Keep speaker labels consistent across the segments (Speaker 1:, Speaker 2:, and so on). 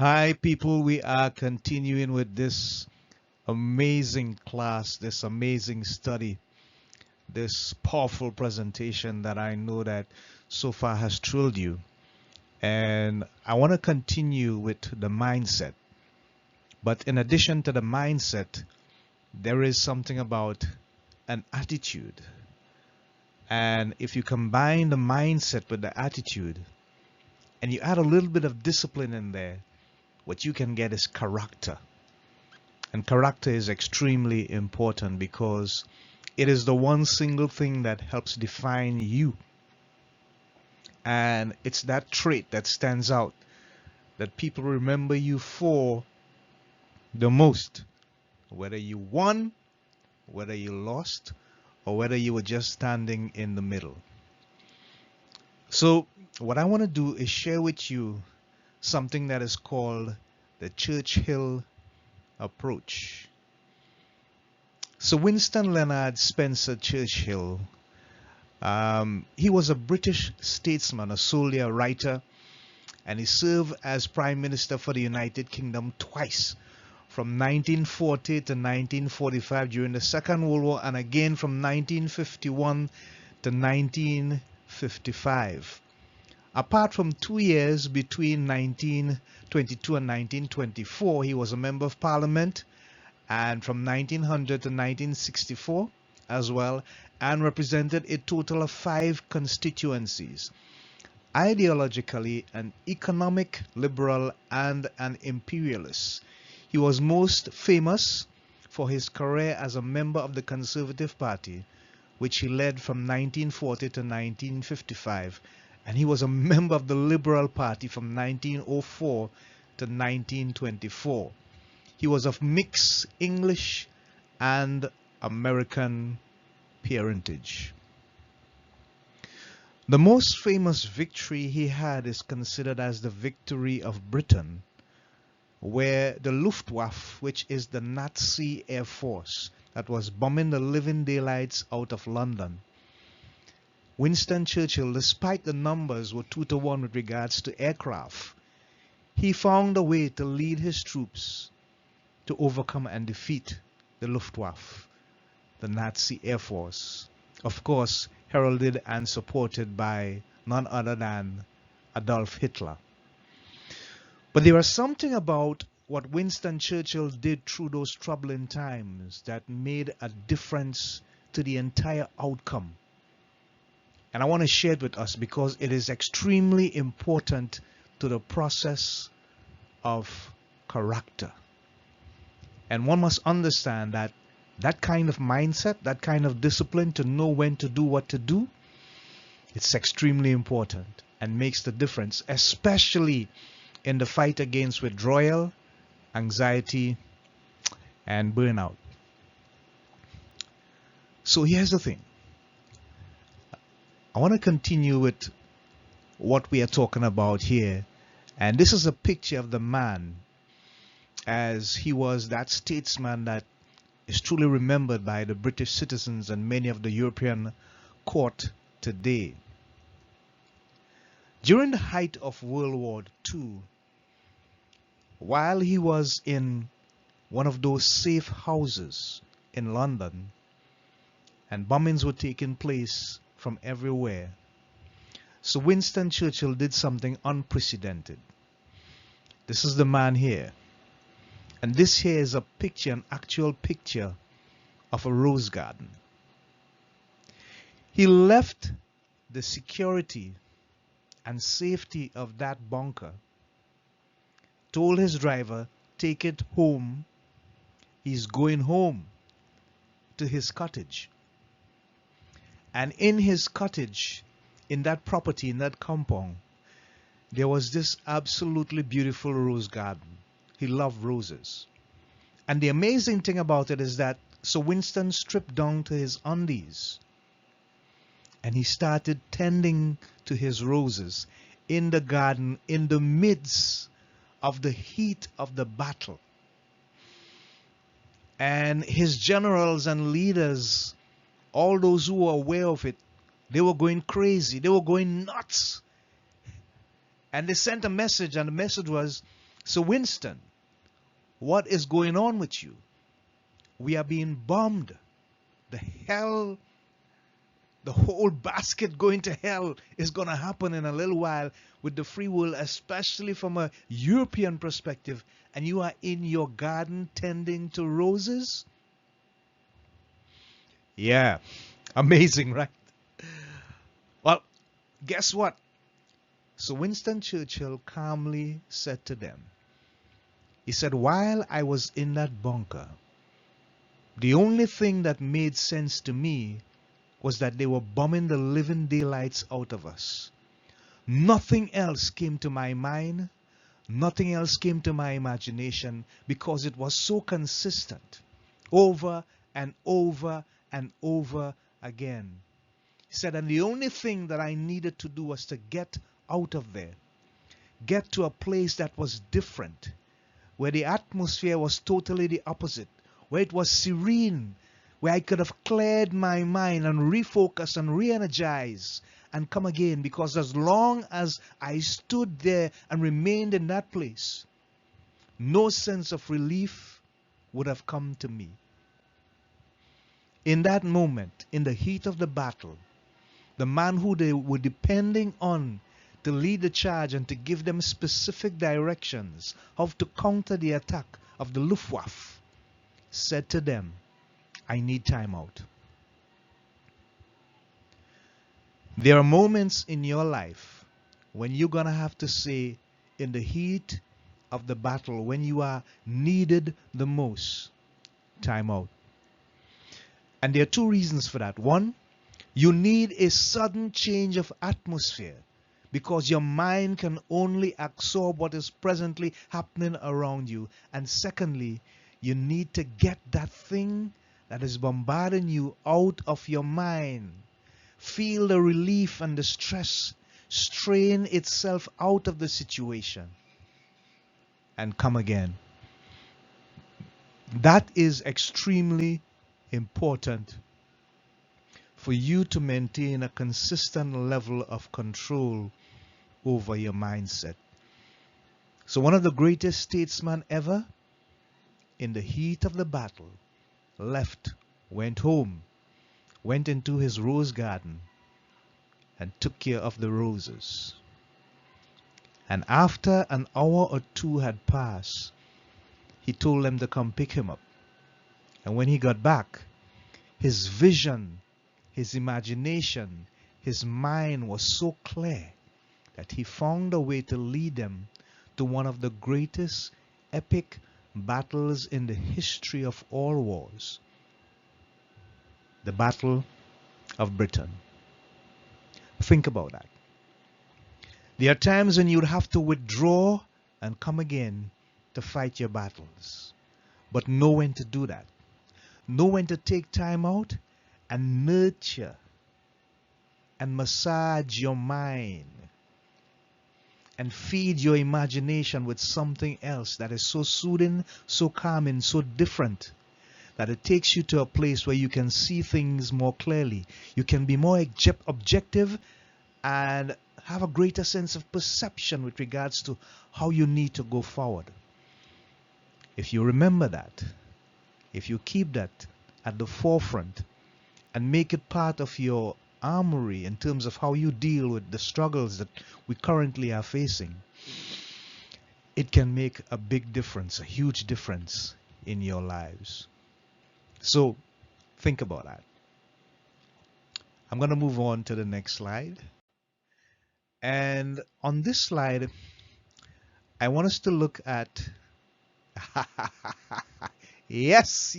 Speaker 1: Hi, people. We are continuing with this amazing class, this amazing study, this powerful presentation that I know that so far has thrilled you. And I want to continue with the mindset. But in addition to the mindset, there is something about an attitude. And if you combine the mindset with the attitude and you add a little bit of discipline in there, what you can get is character. And character is extremely important because it is the one single thing that helps define you. And it's that trait that stands out that people remember you for the most. Whether you won, whether you lost, or whether you were just standing in the middle. So what I want to do is share with you something that is called the Churchill approach. So Winston Leonard Spencer Churchill, he was a British statesman, a soldier, a writer, and he served as Prime Minister for the United Kingdom twice, from 1940 to 1945 during the Second World War, and again from 1951 to 1955. Apart from 2 years between 1922 and 1924, he was a member of Parliament, and from 1900 to 1964 as well, and represented a total of 5 constituencies. Ideologically an economic liberal and an imperialist, he was most famous for his career as a member of the Conservative Party, which he led from 1940 to 1955, and he was a member of the Liberal Party from 1904 to 1924. He was of mixed English and American parentage. The most famous victory he had is considered as the victory of Britain, where the Luftwaffe, which is the Nazi Air Force that was bombing the living daylights out of London, Winston Churchill, despite the numbers were 2-to-1 with regards to aircraft, he found a way to lead his troops to overcome and defeat the Luftwaffe, the Nazi Air Force, of course heralded and supported by none other than Adolf Hitler. But there was something about what Winston Churchill did through those troubling times that made a difference to the entire outcome. And I want to share it with us because it is extremely important to the process of character. And one must understand that that kind of mindset, that kind of discipline to know when to do what to do, it's extremely important and makes the difference, especially in the fight against withdrawal, anxiety, and burnout. So here's the thing. I want to continue with what we are talking about here. And this is a picture of the man as he was that statesman that is truly remembered by the British citizens and many of the European court today. During the height of World War II, while he was in one of those safe houses in London, and bombings were taking place from everywhere, so Winston Churchill did something unprecedented. This is the man here. And this here is a picture, an actual picture of a rose garden. He left the security and safety of that bunker, told his driver, take it home. He's going home to his cottage. And in his cottage, in that property, in that compound, there was this absolutely beautiful rose garden. He loved roses. And the amazing thing about it is that so Winston stripped down to his undies and he started tending to his roses in the garden in the midst of the heat of the battle. And his generals and leaders, all those who were aware of it, they were going crazy. They were going nuts. And they sent a message, and the message was, So Winston, what is going on with you? We are being bombed. The hell, the whole basket going to hell is going to happen in a little while with the free world, especially from a European perspective. And you are in your garden tending to roses? Yeah, amazing, right? Well, guess what? So Winston Churchill calmly said to them, he said, while I was in that bunker, the only thing that made sense to me was that they were bombing the living daylights out of us. Nothing else came to my mind. Nothing else came to my imagination because it was so consistent over and over and over again. He said, and the only thing that I needed to do was to get out of there, get to a place that was different, where the atmosphere was totally the opposite, where it was serene, where I could have cleared my mind and refocused and re-energized and come again. Because as long as I stood there and remained in that place, no sense of relief would have come to me. In that moment, in the heat of the battle, the man who they were depending on to lead the charge and to give them specific directions how to counter the attack of the Luftwaffe said to them, I need time out. There are moments in your life when you're going to have to say, in the heat of the battle, when you are needed the most, time out. And there are two reasons for that. One, you need a sudden change of atmosphere because your mind can only absorb what is presently happening around you. And secondly, you need to get that thing that is bombarding you out of your mind. Feel the relief and the stress strain itself out of the situation and come again. That is extremely important for you to maintain a consistent level of control over your mindset. So one of the greatest statesmen ever, in the heat of the battle, left, went home, went into his rose garden and took care of the roses. And after an hour or two had passed, he told them to come pick him up. And when he got back, his vision, his imagination, his mind was so clear that he found a way to lead them to one of the greatest epic battles in the history of all wars, the Battle of Britain. Think about that. There are times when you'd have to withdraw and come again to fight your battles, but know when to do that. Know when to take time out and nurture and massage your mind and feed your imagination with something else that is so soothing, so calming, so different that it takes you to a place where you can see things more clearly. You can be more objective and have a greater sense of perception with regards to how you need to go forward. If you remember that, if you keep that at the forefront and make it part of your armory in terms of how you deal with the struggles that we currently are facing, it can make a big difference, a huge difference in your lives. So think about that. I'm going to move on to the next slide. And on this slide, I want us to look at yes,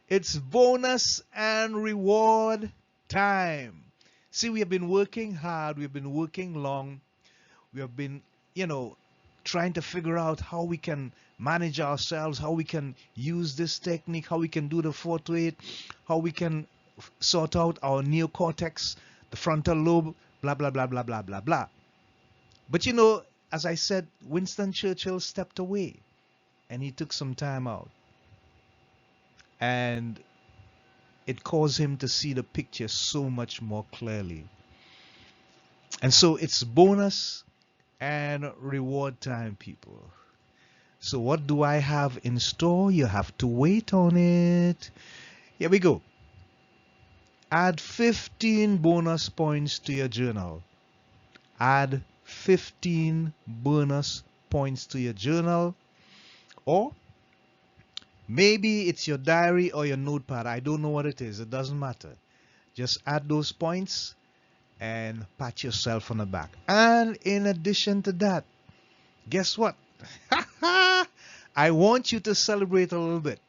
Speaker 1: it's bonus and reward time. See, we have been working hard, we've been working long, we have been, trying to figure out how we can manage ourselves, how we can use this technique, how we can do the 4-8, how we can sort out our neocortex, the frontal lobe, blah, blah, blah, blah, blah, blah, blah. But as I said, Winston Churchill stepped away and he took some time out. And it caused him to see the picture so much more clearly. And so it's bonus and reward time, people. So what do I have in store? You have to wait on it. Here we go. Add 15 bonus points to your journal. Add 15 bonus points to your journal. Or maybe it's your diary or your notepad. I don't know what it is. It doesn't matter. Just add those points and pat yourself on the back. And in addition to that, guess what? I want you to celebrate a little bit.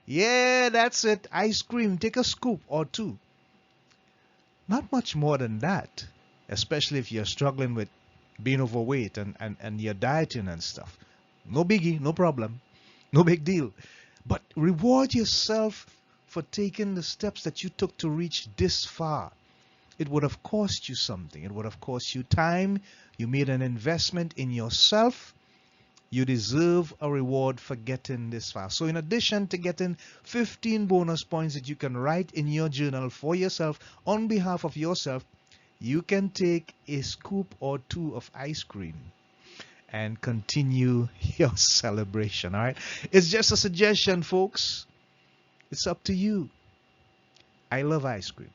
Speaker 1: Yeah, that's it. Ice cream. Take a scoop or two. Not much more than that, especially if you're struggling with being overweight and you're dieting and stuff. No biggie, no problem, no big deal. But reward yourself for taking the steps that you took to reach this far. It would have cost you something. It would have cost you time. You made an investment in yourself. You deserve a reward for getting this far. So in addition to getting 15 bonus points that you can write in your journal for yourself on behalf of yourself, you can take a scoop or two of ice cream and continue your celebration. All right. It's just a suggestion, folks. It's up to you. I love ice cream.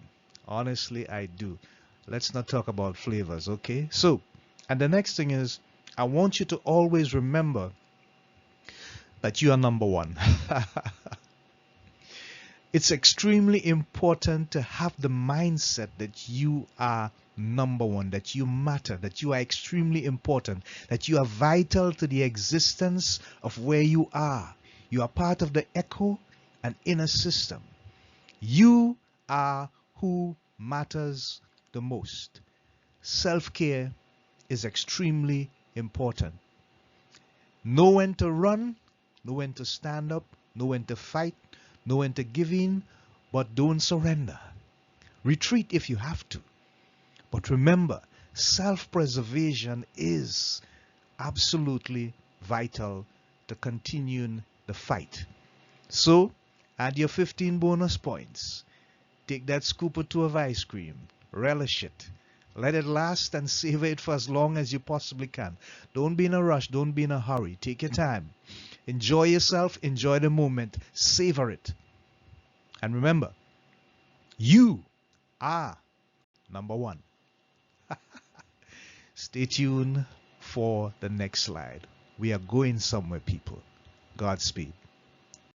Speaker 1: Honestly, I do. Let's not talk about flavors, okay? So, and the next thing is, I want you to always remember that you are number one. It's extremely important to have the mindset that you are number one, that you matter, that you are extremely important, that you are vital to the existence of where you are. You are part of the echo and inner system. You are who matters the most. Self-care is extremely important. Know when to run, know when to stand up, know when to fight, know when to give in, but don't surrender. Retreat if you have to. But remember, self-preservation is absolutely vital to continuing the fight. So, add your 15 bonus points. Take that scoop or two of ice cream. Relish it. Let it last and savor it for as long as you possibly can. Don't be in a rush. Don't be in a hurry. Take your time. Enjoy yourself. Enjoy the moment. Savor it. And remember, you are number one. Stay tuned for the next slide. We are going somewhere, people. Godspeed.